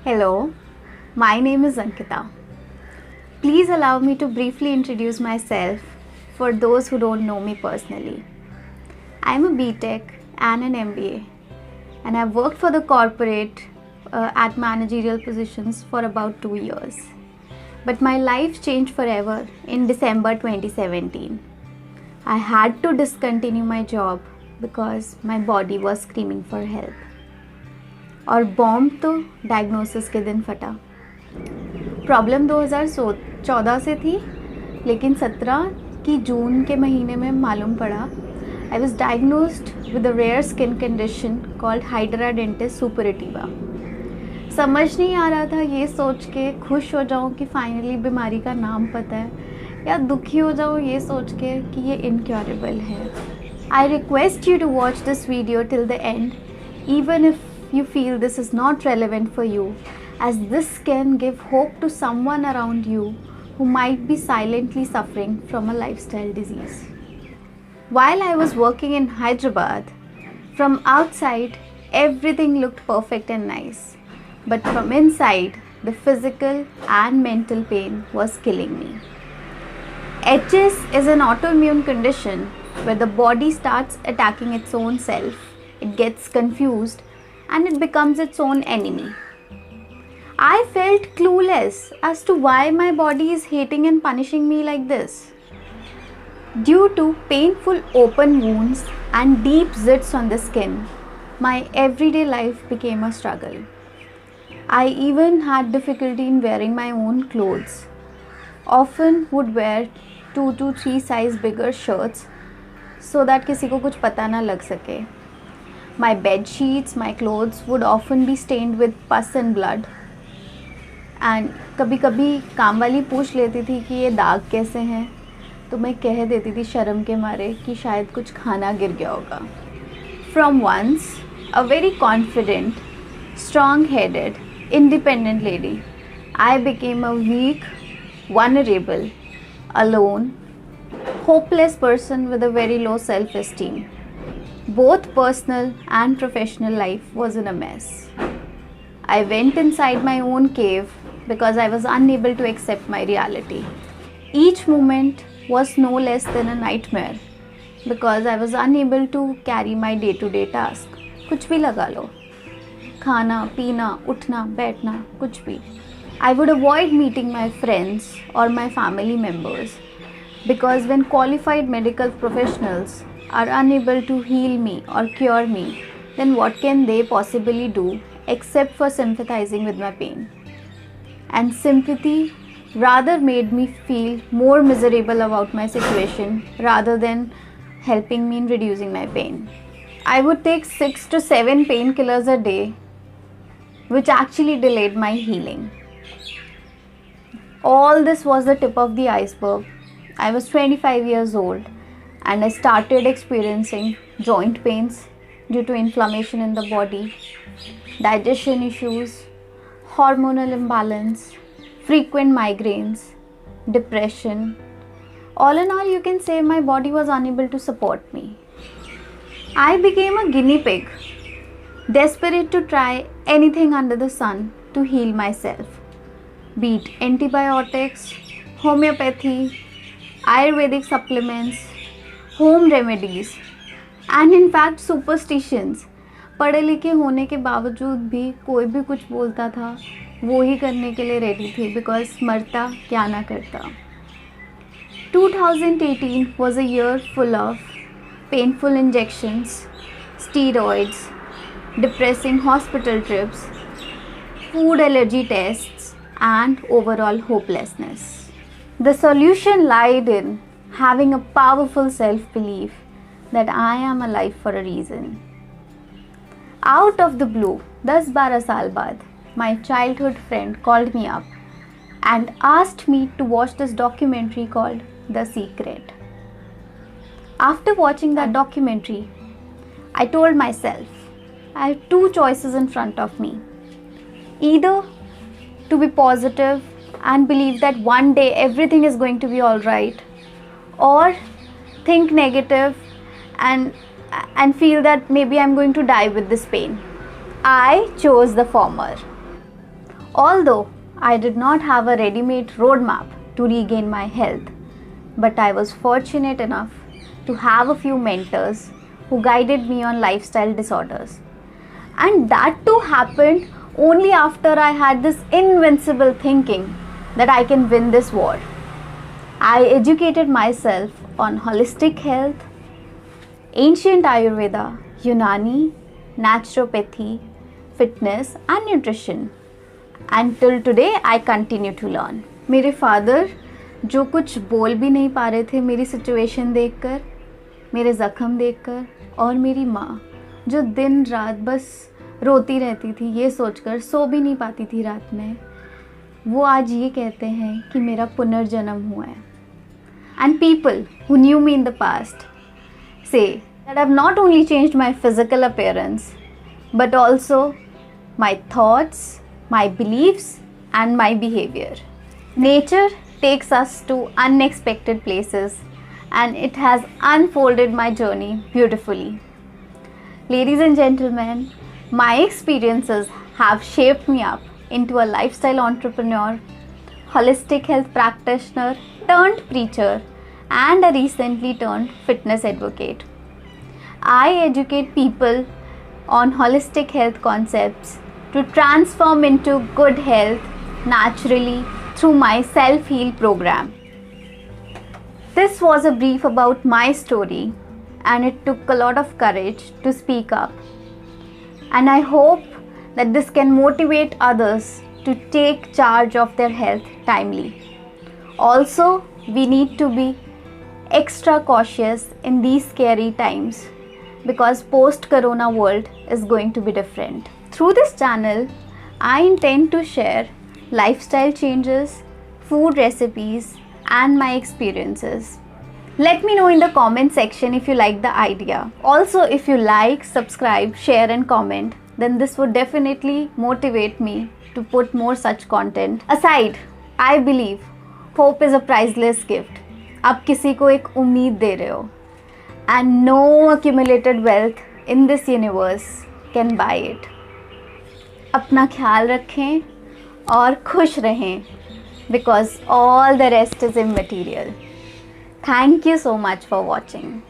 Hello, my name is Ankita. Please allow me to briefly introduce myself for those who don't know me personally. I'm a BTech and an MBA, and I've worked for the corporate at managerial positions for about 2 years. But my life changed forever in December 2017. I had to discontinue my job because my body was screaming for help. और bomb तो diagnosis के दिन फटा। Problem 2014 से थी, लेकिन 17 की जून के महीने में मालूम पड़ा I was diagnosed with a rare skin condition called hidradenitis suppurativa. समझ नहीं आ रहा था ये सोच के खुश हो जाऊँ कि फाइनली बीमारी का नाम पता है, या दुखी हो जाऊँ ये सोच के कि ये इनक्योरेबल है। I request you to watch this video till the end, even if you feel this is not relevant for you, as this can give hope to someone around you who might be silently suffering from a lifestyle disease. While I was working in Hyderabad, from outside everything looked perfect and nice, but from inside the physical and mental pain was killing me. HS is an autoimmune condition where the body starts attacking its own self. It gets confused and it becomes its own enemy. I felt clueless as to why my body is hating and punishing me like this. Due to painful open wounds and deep zits on the skin, my everyday life became a struggle. I even had difficulty in wearing my own clothes. Often would wear 2 to 3 size bigger shirts so that किसी को कुछ पता ना लग सके. My bed sheets, my clothes would often be stained with pus and blood. And कभी कभी काम वाली पूछ लेती थी कि ये दाग कैसे हैं, तो मैं कह देती थी शर्म के मारे कि शायद कुछ खाना गिर गया होगा. From once a very confident, strong-headed, independent lady, I became a weak, vulnerable, alone, hopeless person with a very low self-esteem. Both personal and professional life was in a mess. I went inside my own cave because I was unable to accept my reality. Each moment was no less than a nightmare because I was unable to carry my day-to-day task. कुछ भी लगा लो, खाना, पीना, उठना, बैठना, कुछ भी. I would avoid meeting my friends or my family members because when qualified medical professionals are unable to heal me or cure me, then what can they possibly do except for sympathizing with my pain? And sympathy rather made me feel more miserable about my situation rather than helping me in reducing my pain. I would take 6 to 7 painkillers a day, which actually delayed my healing. All this was the tip of the iceberg. I was 25 years old and I started experiencing joint pains due to inflammation in the body, digestion issues, hormonal imbalance, frequent migraines, depression. All in all, you can say my body was unable to support me. I became a guinea pig, desperate to try anything under the sun to heal myself, be it antibiotics, homeopathy, Ayurvedic supplements, home remedies and in fact superstitions. पढ़े लिखे होने के बावजूद भी कोई भी कुछ बोलता था वो ही करने के लिए रेडी थी, बिकॉज मरता क्या ना करता. 2018 was a year full of painful injections, steroids, depressing hospital trips, food allergy tests, and overall hopelessness. The solution lied in having a powerful self-belief that I am alive for a reason. Out of the blue, 10-12 साल बाद, my childhood friend called me up and asked me to watch this documentary called The Secret. After watching that documentary, I told myself, I have 2 choices in front of me. Either to be positive and believe that one day everything is going to be all right, or think negative and feel that maybe I'm going to die with this pain. I chose the former. Although I did not have a ready-made roadmap to regain my health, but I was fortunate enough to have a few mentors who guided me on lifestyle disorders. And that too happened only after I had this invincible thinking that I can win this war. I educated myself on holistic health, ancient Ayurveda, Unani, naturopathy, fitness and nutrition. And till today I continue to learn. मेरे father जो कुछ बोल भी नहीं पा रहे थे मेरी सिचुएशन देखकर, मेरे ज़ख्म देखकर, और मेरी माँ जो दिन रात बस रोती रहती थी ये सोचकर, सो भी नहीं पाती थी रात में, वो आज ये कहते हैं कि मेरा पुनर्जन्म हुआ है. And people who knew me in the past say that I've not only changed my physical appearance, but also my thoughts, my beliefs and my behavior. Nature takes us to unexpected places and it has unfolded my journey beautifully. Ladies and gentlemen, my experiences have shaped me up into a lifestyle entrepreneur, holistic health practitioner turned preacher and a recently turned fitness advocate. I educate people on holistic health concepts to transform into good health naturally through my self-heal program. This was a brief about my story and it took a lot of courage to speak up. And I hope that this can motivate others to take charge of their health timely. Also, we need to be extra cautious in these scary times because post-corona world is going to be different. Through this channel, I intend to share lifestyle changes, food recipes and my experiences. Let me know in the comment section if you like the idea. Also, if you like, subscribe, share and comment, then this would definitely motivate me to put more such content. Aside, I believe hope is a priceless gift. आप किसी को एक उम्मीद दे रहे हो and no accumulated wealth in this universe can buy it. अपना ख्याल रखें और खुश रहें because all the rest is immaterial. Thank you so much for watching.